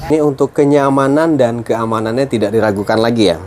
Ini untuk kenyamanan dan keamanannya tidak diragukan lagi ya.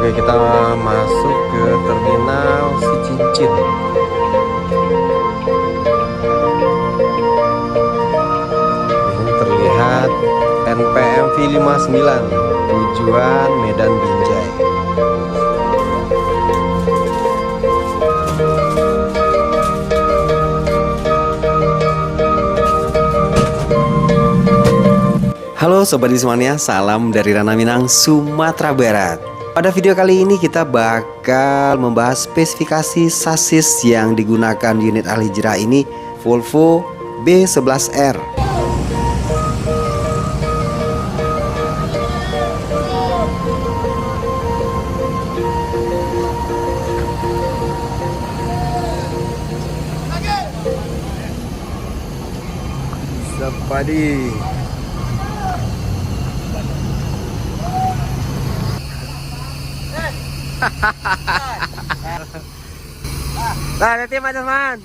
Oke, kita masuk ke terminal Cicicin. Ini terlihat NPM V59 tujuan Medan Binjai. Halo Sobat Wismania, salam dari Ranah Minang, Sumatera Barat. Pada video kali ini kita bakal membahas spesifikasi sasis yang digunakan unit Al-Hijrah ini, Volvo B11R. Sapadi. Nah, nanti teman-teman.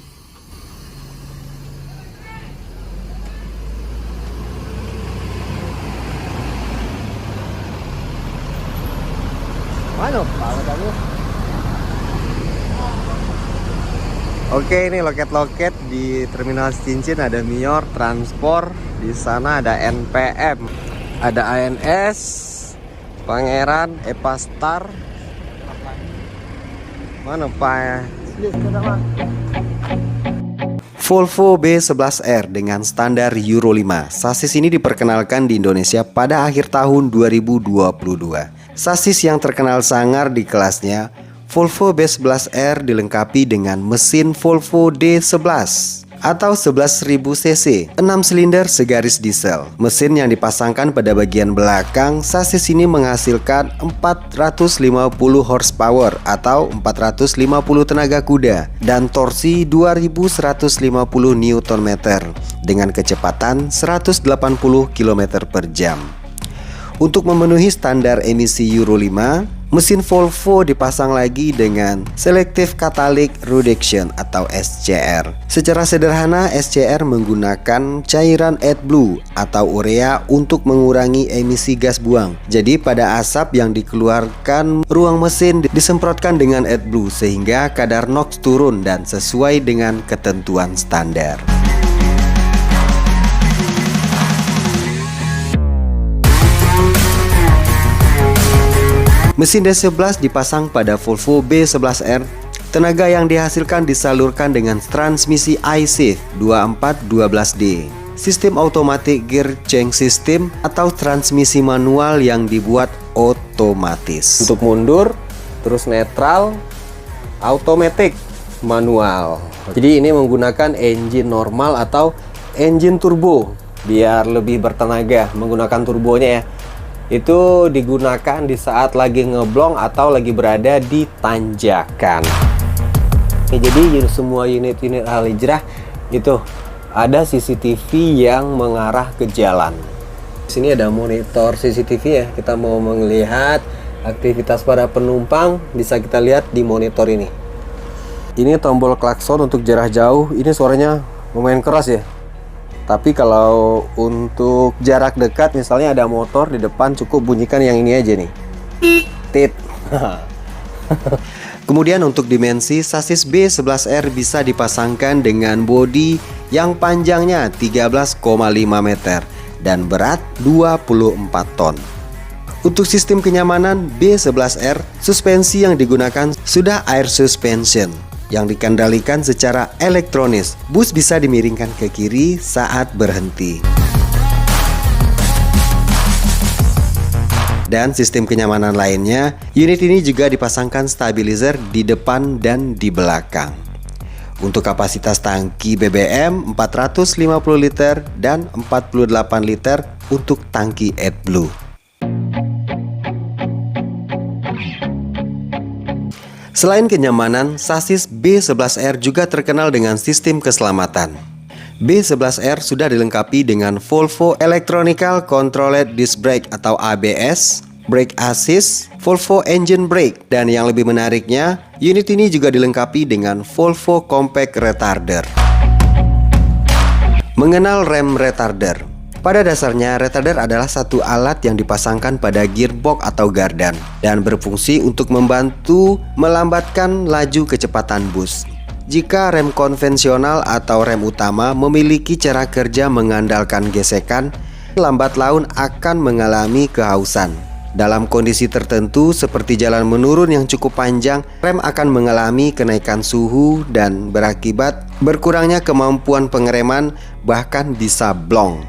Mana kamu? Oke, ini loket-loket di terminal Cincin, ada Mior, Transport, di sana ada NPM, ada ANS, Pangeran, Epa Star. Mana Pak ya? Volvo B11R dengan standar Euro 5. Sasis ini diperkenalkan di Indonesia pada akhir tahun 2022. Sasis yang terkenal sangar di kelasnya, Volvo B11R dilengkapi dengan mesin Volvo D11 atau 11.000 cc, 6 silinder segaris diesel. Mesin yang dipasangkan pada bagian belakang sasis ini menghasilkan 450 horsepower atau 450 tenaga kuda dan torsi 2150 Nm dengan kecepatan 180 km per jam. Untuk memenuhi standar emisi Euro 5, mesin Volvo dipasang lagi dengan Selective Catalytic Reduction atau SCR. Secara sederhana, SCR menggunakan cairan AdBlue atau urea untuk mengurangi emisi gas buang. Jadi pada asap yang dikeluarkan ruang mesin disemprotkan dengan AdBlue sehingga kadar NOx turun dan sesuai dengan ketentuan standar. Mesin D11 dipasang pada Volvo B11R. Tenaga yang dihasilkan disalurkan dengan transmisi iShift 2412D, sistem automatic gear change system atau transmisi manual yang dibuat otomatis. Untuk mundur, terus netral, automatic, manual. Jadi ini menggunakan engine normal atau engine turbo biar lebih bertenaga menggunakan turbonya ya. Itu digunakan di saat lagi ngeblong atau lagi berada di tanjakan. Jadi semua unit-unit Al-Hijrah itu ada CCTV yang mengarah ke jalan. Di sini ada monitor CCTV ya. Kita mau melihat aktivitas para penumpang, bisa kita lihat di monitor ini. Ini tombol klakson untuk jarak jauh. Ini suaranya lumayan keras ya. Tapi kalau untuk jarak dekat, misalnya ada motor di depan, cukup bunyikan yang ini aja nih. Tit. Kemudian untuk dimensi, sasis B11R bisa dipasangkan dengan bodi yang panjangnya 13,5 meter dan berat 24 ton. Untuk sistem kenyamanan B11R, suspensi yang digunakan sudah air suspension yang dikendalikan secara elektronis. Bus bisa dimiringkan ke kiri saat berhenti. Dan sistem kenyamanan lainnya, unit ini juga dipasangkan stabilizer di depan dan di belakang. Untuk kapasitas tangki BBM 450 liter dan 48 liter untuk tangki AdBlue. Selain kenyamanan, sasis B11R juga terkenal dengan sistem keselamatan. B11R sudah dilengkapi dengan Volvo Electronical Controlled Disc Brake atau ABS, Brake Assist, Volvo Engine Brake, dan yang lebih menariknya, unit ini juga dilengkapi dengan Volvo Compact Retarder. Mengenal rem retarder. Pada dasarnya, retarder adalah satu alat yang dipasangkan pada gearbox atau gardan dan berfungsi untuk membantu melambatkan laju kecepatan bus. Jika rem konvensional atau rem utama memiliki cara kerja mengandalkan gesekan, lambat laun akan mengalami kehausan. Dalam kondisi tertentu seperti jalan menurun yang cukup panjang, rem akan mengalami kenaikan suhu dan berakibat berkurangnya kemampuan pengereman, bahkan bisa blong.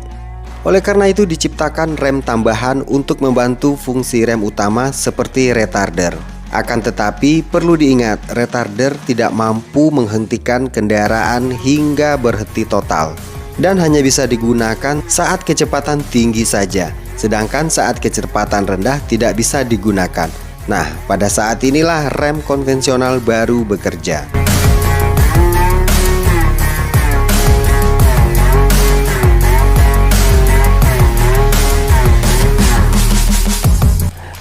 Oleh karena itu diciptakan rem tambahan untuk membantu fungsi rem utama seperti retarder. Akan tetapi perlu diingat, retarder tidak mampu menghentikan kendaraan hingga berhenti total dan hanya bisa digunakan saat kecepatan tinggi saja, sedangkan saat kecepatan rendah tidak bisa digunakan. Nah, pada saat inilah rem konvensional baru bekerja.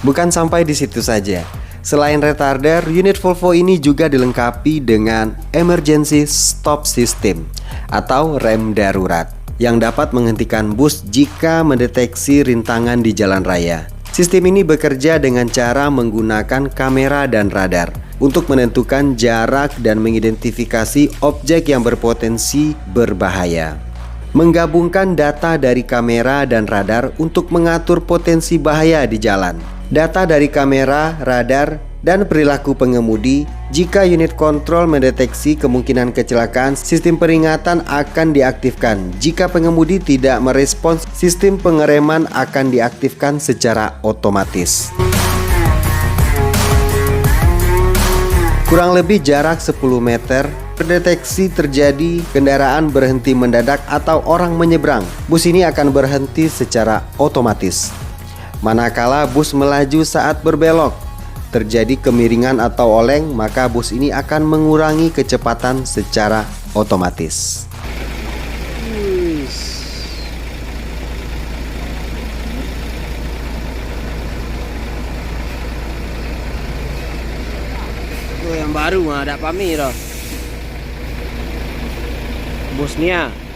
Bukan sampai di situ saja. Selain retarder, unit Volvo ini juga dilengkapi dengan Emergency Stop System atau rem darurat yang dapat menghentikan bus jika mendeteksi rintangan di jalan raya. Sistem ini bekerja dengan cara menggunakan kamera dan radar untuk menentukan jarak dan mengidentifikasi objek yang berpotensi berbahaya. Menggabungkan data dari kamera dan radar untuk mengatur potensi bahaya di jalan. Data dari kamera, radar, dan perilaku pengemudi. Jika unit kontrol mendeteksi kemungkinan kecelakaan, sistem peringatan akan diaktifkan. Jika pengemudi tidak merespons, sistem pengereman akan diaktifkan secara otomatis. Kurang lebih jarak 10 meter, terdeteksi terjadi kendaraan berhenti mendadak atau orang menyeberang. Bus ini akan berhenti secara otomatis. Manakala bus melaju saat berbelok, terjadi kemiringan atau oleng, maka bus ini akan mengurangi kecepatan secara otomatis. Itu yang baru ada Pamir. Busnya.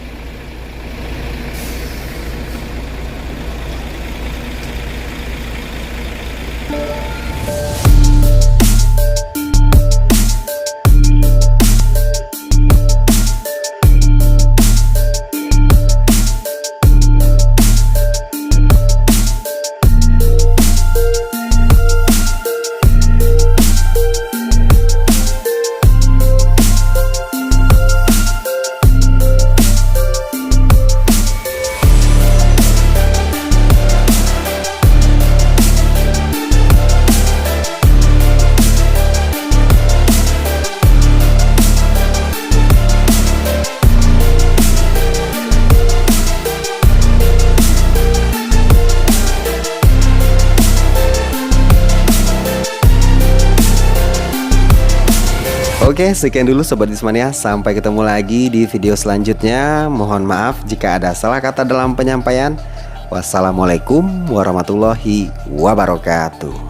Oke, sekian dulu Sobat Dismania. Sampai ketemu lagi di video selanjutnya. Mohon maaf jika ada salah kata dalam penyampaian. Wassalamualaikum warahmatullahi wabarakatuh.